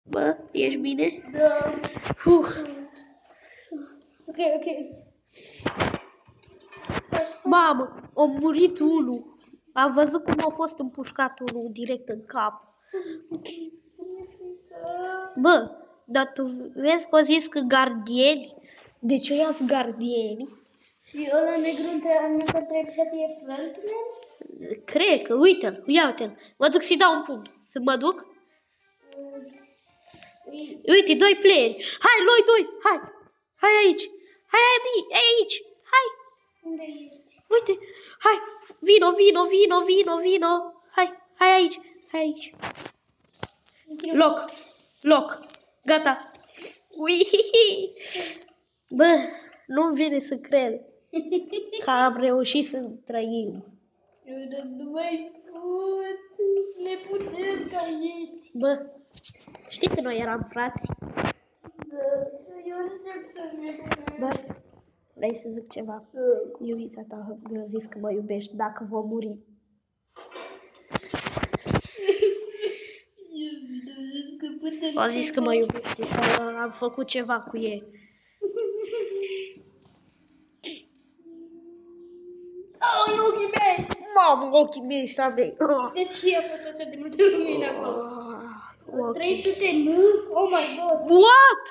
Bă, ești bine? Da. Ok. Mamă, a murit unul. Am văzut cum a fost împușcat unul direct în cap. Bă, dar tu vezi că au zis că gardieni? De ce i-ați gardieni? Și ăla negru între trebuie să fie frontman? Cred că, uite-l, uite-l. Mă duc să-i dau un punct. Să mă duc? Uite, doi playeri. Hai, noi doi, hai. Hai aici. Hai aici. Hai. Unde ești? Uite, hai, vino. Hai aici. Loc. Gata. Uihihi. Bă, nu-mi vine să cred că am reușit să trăim. Nu mai pot. Ne puteți ca aici. Bă, știi că noi eram frați? Da, eu încerc să ne putem. Bă, vrei să zic ceva? Iubița ta mi-a zis că mă iubești dacă vom muri. A zis că mă iubește și am făcut ceva cu ei. Oh, ochii mei! Mamă, ochii mei și a mei. De ce a fost așa de multă lumină acolo? 300 Oh my god! What?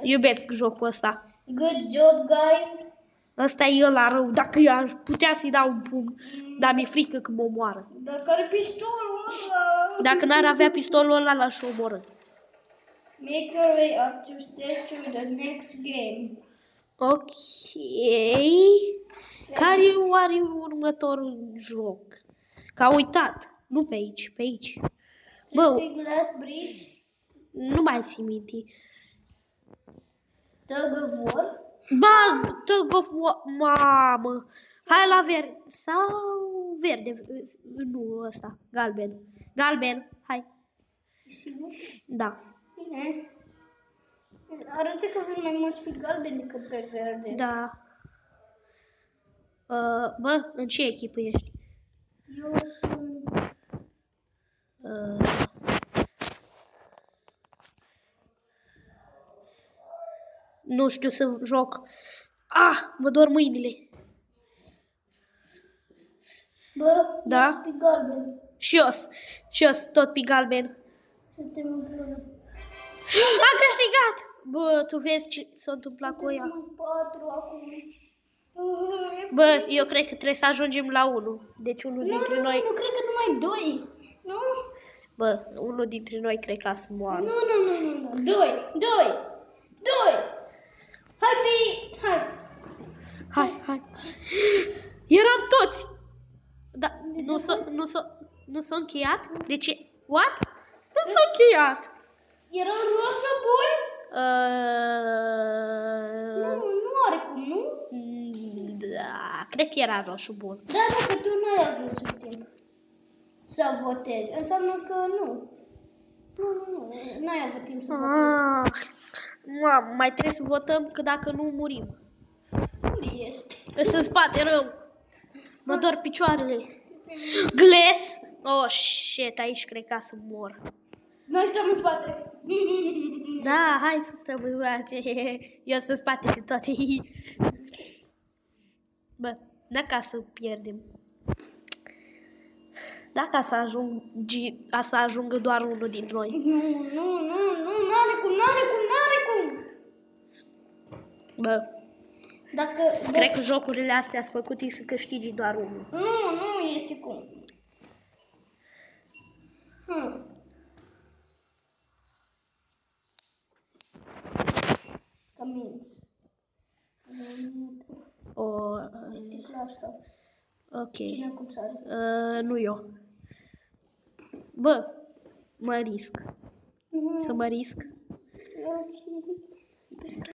Iubesc jocul ăsta. Good job, guys! Ăsta e ăla rău. Dacă eu aș putea să-i dau un pumn, dar mi-e frică că mă omoară. Dacă are pistolul ăla... Dacă n-ar avea pistolul ăla, l-aș omoră. Make your way up to stage to the next game. Ok. Care e oare următorul joc? Că a uitat. Nu pe aici, pe aici. Bă, Big Glass Bridge. nu mai țin minte. Tug of War. Ba, Tug of War, mamă. Hai la verde. Sau verde. Nu ăsta. Galben. Hai. Sigur? Da. Bine. Arată că avem mai mulți fi galbeni decât pe verde. Da. Bă, în ce echipă ești? Eu sunt... Nu știu să joc. Mă dor mâinile. Bă, Da? ești pe galben. Și eu tot pe galben. Suntem împreună. A câștigat! Bă, tu vezi ce s-a întâmplat cu ea. Suntem 4 acum. Bă, eu cred că trebuie să ajungem la 1. Deci unul dintre noi... Nu, cred că numai 2. Nu? Bă, unul dintre noi cred că să moară. Nu. 2. Hai. Eram toți! Da, nu s-a încheiat? De ce? What? Nu s-a încheiat! Era roșu bun? Nu are cum, nu? Da, cred că era roșu bun. Da, că tu nu ai ajuns în timp să votezi. Înseamnă că nu. Nu ai avut timp să votezi. Mamă, mai trebuie să votăm că dacă nu murim. Unde ești? Îs în spate rău. Mă dor picioarele. Glass? Oh, shit, aici cred că să mor. Noi stăm în spate. Da, hai să stăm în spate. Eu sunt în spate de toate. Bă, dacă să pierdem. Dacă să ajungă doar unul din noi. N-are cum. Bă, Dacă... cred că jocurile astea sunt făcute să câștigi doar unul. Nu este cum. Caminți. Sticla asta. Ok. Cine cum sare? Nu eu. Bă, mă risc. Să mă risc. Ok. Sper că